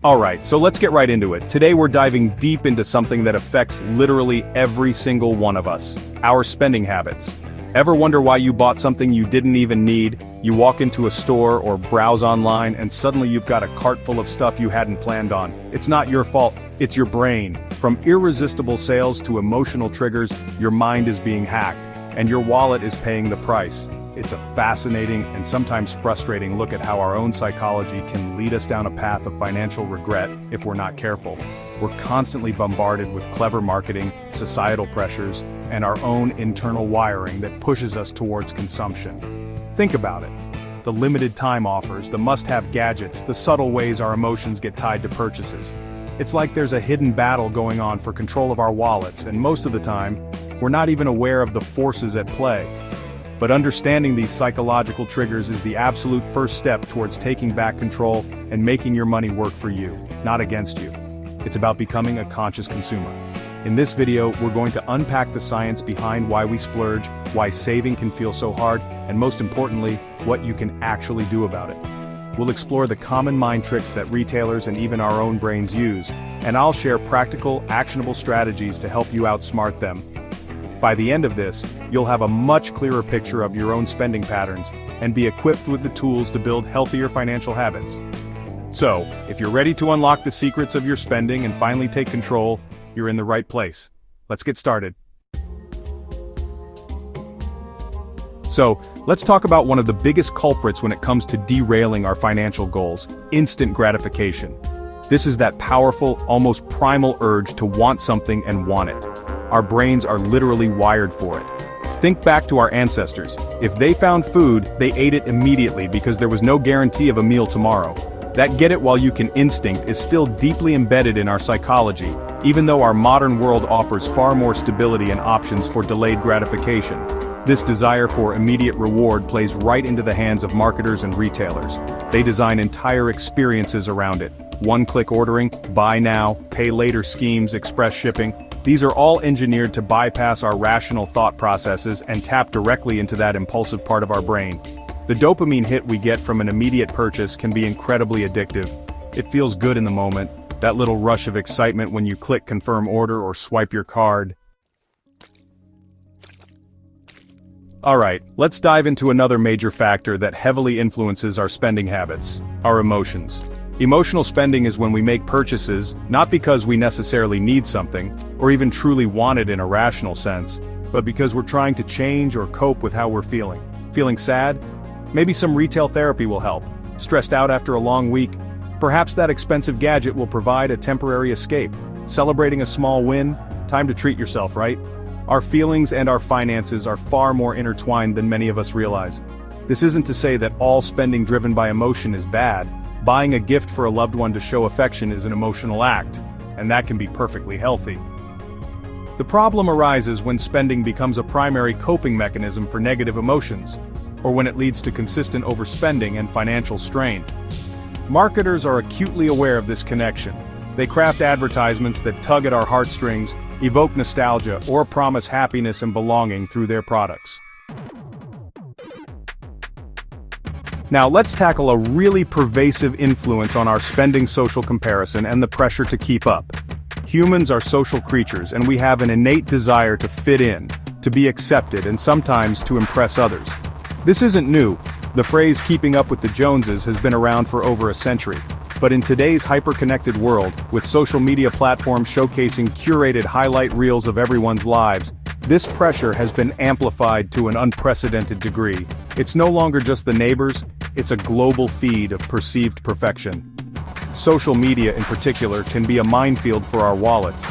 Alright, so let's get right into it. Today we're diving deep into something that affects literally every single one of us. Our spending habits. Ever wonder why you bought something you didn't even need? You walk into a store or browse online and suddenly you've got a cart full of stuff you hadn't planned on. It's not your fault, it's your brain. From irresistible sales to emotional triggers, your mind is being hacked, and your wallet is paying the price. It's a fascinating and sometimes frustrating look at how our own psychology can lead us down a path of financial regret if we're not careful. We're constantly bombarded with clever marketing, societal pressures, and our own internal wiring that pushes us towards consumption. Think about it. The limited time offers, the must-have gadgets, the subtle ways our emotions get tied to purchases. It's like there's a hidden battle going on for control of our wallets, and most of the time, we're not even aware of the forces at play. But understanding these psychological triggers is the absolute first step towards taking back control and making your money work for you, not against you. It's about becoming a conscious consumer. In this video, we're going to unpack the science behind why we splurge, why saving can feel so hard, and most importantly, what you can actually do about it. We'll explore the common mind tricks that retailers and even our own brains use, and I'll share practical, actionable strategies to help you outsmart them. By the end of this, you'll have a much clearer picture of your own spending patterns and be equipped with the tools to build healthier financial habits. So, if you're ready to unlock the secrets of your spending and finally take control, you're in the right place. Let's get started. So, let's talk about one of the biggest culprits when it comes to derailing our financial goals: instant gratification. This is that powerful, almost primal urge to want something and want it. Our brains are literally wired for it. Think back to our ancestors. If they found food, they ate it immediately because there was no guarantee of a meal tomorrow. That get-it-while-you-can instinct is still deeply embedded in our psychology, even though our modern world offers far more stability and options for delayed gratification. This desire for immediate reward plays right into the hands of marketers and retailers. They design entire experiences around it. One-click ordering, buy now, pay later schemes, express shipping. These are all engineered to bypass our rational thought processes and tap directly into that impulsive part of our brain. The dopamine hit we get from an immediate purchase can be incredibly addictive. It feels good in the moment, that little rush of excitement when you click confirm order or swipe your card. Alright, let's dive into another major factor that heavily influences our spending habits: our emotions. Emotional spending is when we make purchases, not because we necessarily need something, or even truly want it in a rational sense, but because we're trying to change or cope with how we're feeling. Feeling sad? Maybe some retail therapy will help. Stressed out after a long week? Perhaps that expensive gadget will provide a temporary escape. Celebrating a small win? Time to treat yourself, right? Our feelings and our finances are far more intertwined than many of us realize. This isn't to say that all spending driven by emotion is bad. Buying a gift for a loved one to show affection is an emotional act, and that can be perfectly healthy. The problem arises when spending becomes a primary coping mechanism for negative emotions, or when it leads to consistent overspending and financial strain. Marketers are acutely aware of this connection. They craft advertisements that tug at our heartstrings, evoke nostalgia, or promise happiness and belonging through their products. Now let's tackle a really pervasive influence on our spending: social comparison and the pressure to keep up. Humans are social creatures, and we have an innate desire to fit in, to be accepted, and sometimes to impress others. This isn't new. The phrase "keeping up with the Joneses" has been around for over a century. But in today's hyper-connected world, with social media platforms showcasing curated highlight reels of everyone's lives, this pressure has been amplified to an unprecedented degree. It's no longer just the neighbors, it's a global feed of perceived perfection. Social media in particular can be a minefield for our wallets.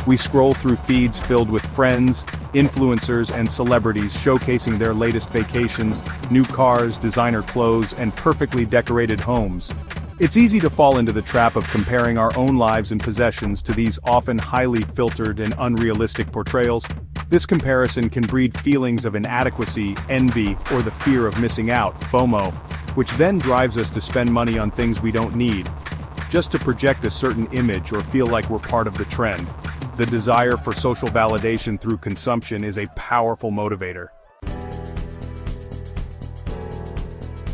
We scroll through feeds filled with friends, influencers, and celebrities showcasing their latest vacations, new cars, designer clothes, and perfectly decorated homes. It's easy to fall into the trap of comparing our own lives and possessions to these often highly filtered and unrealistic portrayals. This comparison can breed feelings of inadequacy, envy, or the fear of missing out, FOMO, which then drives us to spend money on things we don't need, just to project a certain image or feel like we're part of the trend. The desire for social validation through consumption is a powerful motivator.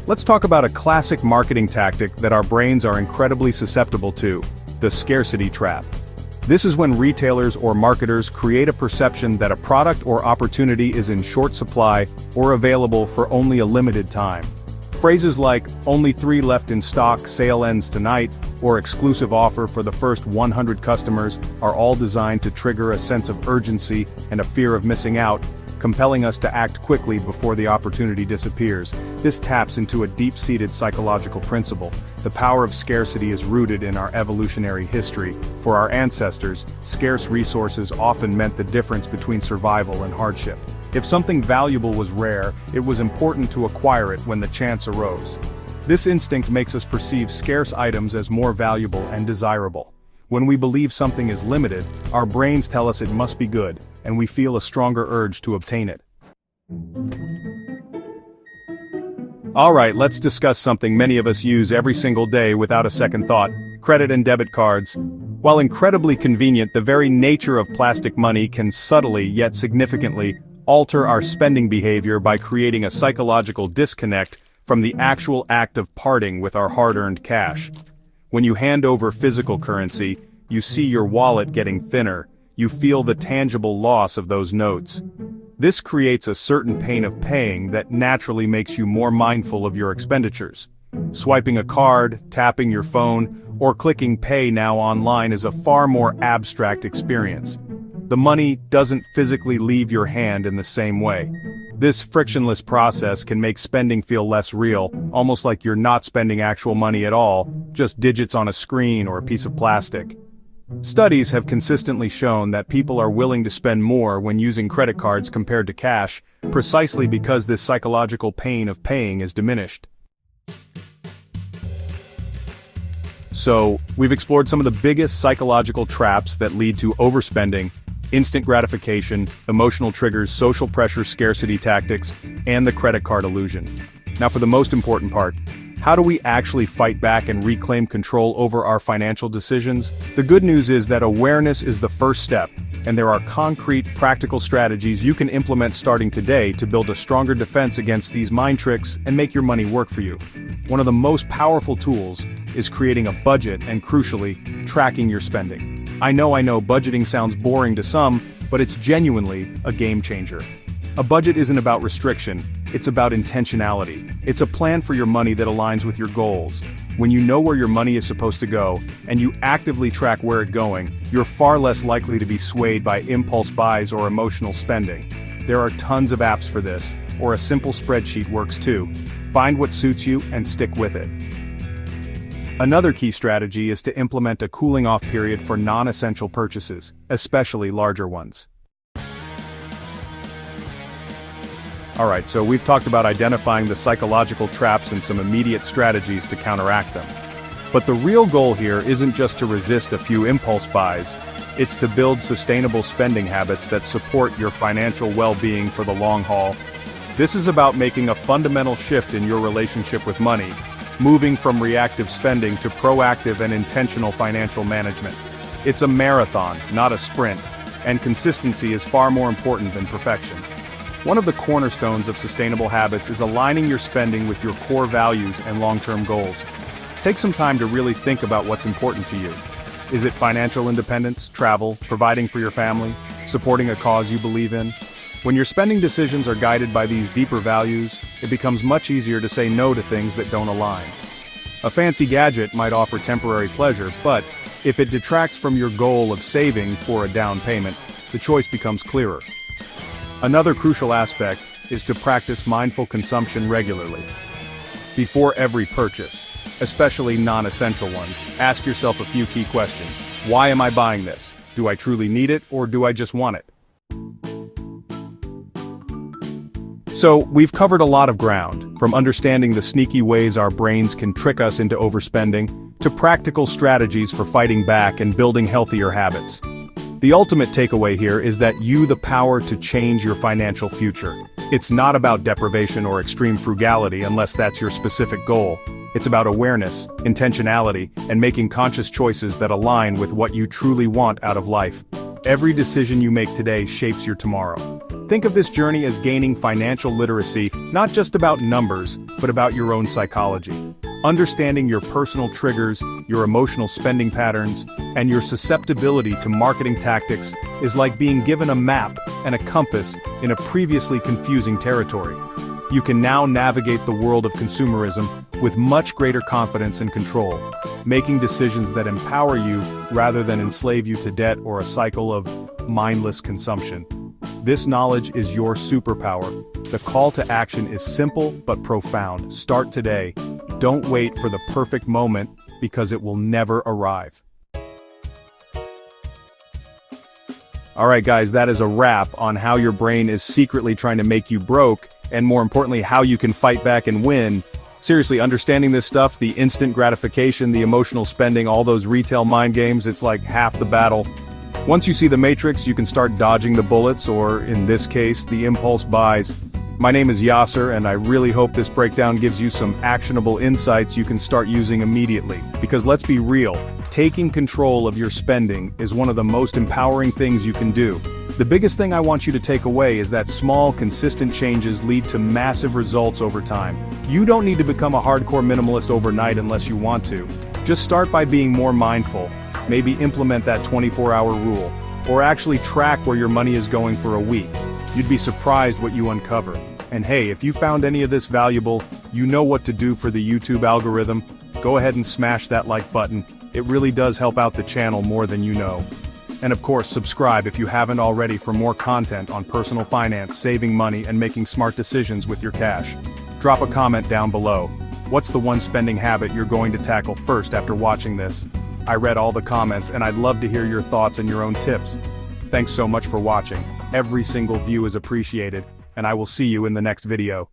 Let's talk about a classic marketing tactic that our brains are incredibly susceptible to: the scarcity trap. This is when retailers or marketers create a perception that a product or opportunity is in short supply or available for only a limited time. Phrases like, "only 3 left in stock, sale ends tonight," or "exclusive offer for the first 100 customers" are all designed to trigger a sense of urgency and a fear of missing out, compelling us to act quickly before the opportunity disappears. This taps into a deep-seated psychological principle. The power of scarcity is rooted in our evolutionary history. For our ancestors, scarce resources often meant the difference between survival and hardship. If something valuable was rare, it was important to acquire it when the chance arose. This instinct makes us perceive scarce items as more valuable and desirable. When we believe something is limited, our brains tell us it must be good, and we feel a stronger urge to obtain it. Alright, let's discuss something many of us use every single day without a second thought: credit and debit cards. While incredibly convenient, the very nature of plastic money can subtly yet significantly alter our spending behavior by creating a psychological disconnect from the actual act of parting with our hard-earned cash. When you hand over physical currency, you see your wallet getting thinner. You feel the tangible loss of those notes. This creates a certain pain of paying that naturally makes you more mindful of your expenditures. Swiping a card, tapping your phone, or clicking pay now online is a far more abstract experience. The money doesn't physically leave your hand in the same way. This frictionless process can make spending feel less real, almost like you're not spending actual money at all, just digits on a screen or a piece of plastic. Studies have consistently shown that people are willing to spend more when using credit cards compared to cash, precisely because this psychological pain of paying is diminished. So, we've explored some of the biggest psychological traps that lead to overspending: instant gratification, emotional triggers, social pressure, scarcity tactics, and the credit card illusion. Now for the most important part: how do we actually fight back and reclaim control over our financial decisions? The good news is that awareness is the first step, and there are concrete, practical strategies you can implement starting today to build a stronger defense against these mind tricks and make your money work for you. One of the most powerful tools is creating a budget and, crucially, tracking your spending. I know budgeting sounds boring to some, but it's genuinely a game changer. A budget isn't about restriction, it's about intentionality. It's a plan for your money that aligns with your goals. When you know where your money is supposed to go, and you actively track where it's going, you're far less likely to be swayed by impulse buys or emotional spending. There are tons of apps for this, or a simple spreadsheet works too. Find what suits you and stick with it. Another key strategy is to implement a cooling off period for non-essential purchases, especially larger ones. Alright, so we've talked about identifying the psychological traps and some immediate strategies to counteract them. But the real goal here isn't just to resist a few impulse buys, it's to build sustainable spending habits that support your financial well-being for the long haul. This is about making a fundamental shift in your relationship with money, moving from reactive spending to proactive and intentional financial management. It's a marathon, not a sprint, and consistency is far more important than perfection. One of the cornerstones of sustainable habits is aligning your spending with your core values and long-term goals. Take some time to really think about what's important to you. Is it financial independence, travel, providing for your family, supporting a cause you believe in? When your spending decisions are guided by these deeper values, it becomes much easier to say no to things that don't align. A fancy gadget might offer temporary pleasure, but if it detracts from your goal of saving for a down payment, the choice becomes clearer. Another crucial aspect is to practice mindful consumption regularly. Before every purchase, especially non-essential ones, ask yourself a few key questions. Why am I buying this? Do I truly need it, or do I just want it? So, we've covered a lot of ground, from understanding the sneaky ways our brains can trick us into overspending, to practical strategies for fighting back and building healthier habits. The ultimate takeaway here is that you the power to change your financial future. It's not about deprivation or extreme frugality unless that's your specific goal. It's about awareness, intentionality, and making conscious choices that align with what you truly want out of life. Every decision you make today shapes your tomorrow. Think of this journey as gaining financial literacy, not just about numbers, but about your own psychology. Understanding your personal triggers, your emotional spending patterns, and your susceptibility to marketing tactics is like being given a map and a compass in a previously confusing territory. You can now navigate the world of consumerism with much greater confidence and control, making decisions that empower you rather than enslave you to debt or a cycle of mindless consumption. This knowledge is your superpower. The call to action is simple but profound. Start today. Don't wait for the perfect moment, because it will never arrive. Alright guys, that is a wrap on how your brain is secretly trying to make you broke, and more importantly, how you can fight back and win. Seriously, understanding this stuff, the instant gratification, the emotional spending, all those retail mind games, it's like half the battle. Once you see the matrix, you can start dodging the bullets, or in this case, the impulse buys. My name is Yasser, and I really hope this breakdown gives you some actionable insights you can start using immediately. Because let's be real, taking control of your spending is one of the most empowering things you can do. The biggest thing I want you to take away is that small, consistent changes lead to massive results over time. You don't need to become a hardcore minimalist overnight unless you want to. Just start by being more mindful. Maybe implement that 24-hour rule, or actually track where your money is going for a week. You'd be surprised what you uncover. And hey, if you found any of this valuable, you know what to do for the YouTube algorithm. Go ahead and smash that like button. It really does help out the channel more than you know. And of course, subscribe if you haven't already for more content on personal finance, saving money, and making smart decisions with your cash. Drop a comment down below. What's the one spending habit you're going to tackle first after watching this? I read all the comments, and I'd love to hear your thoughts and your own tips. Thanks so much for watching. Every single view is appreciated, and I will see you in the next video.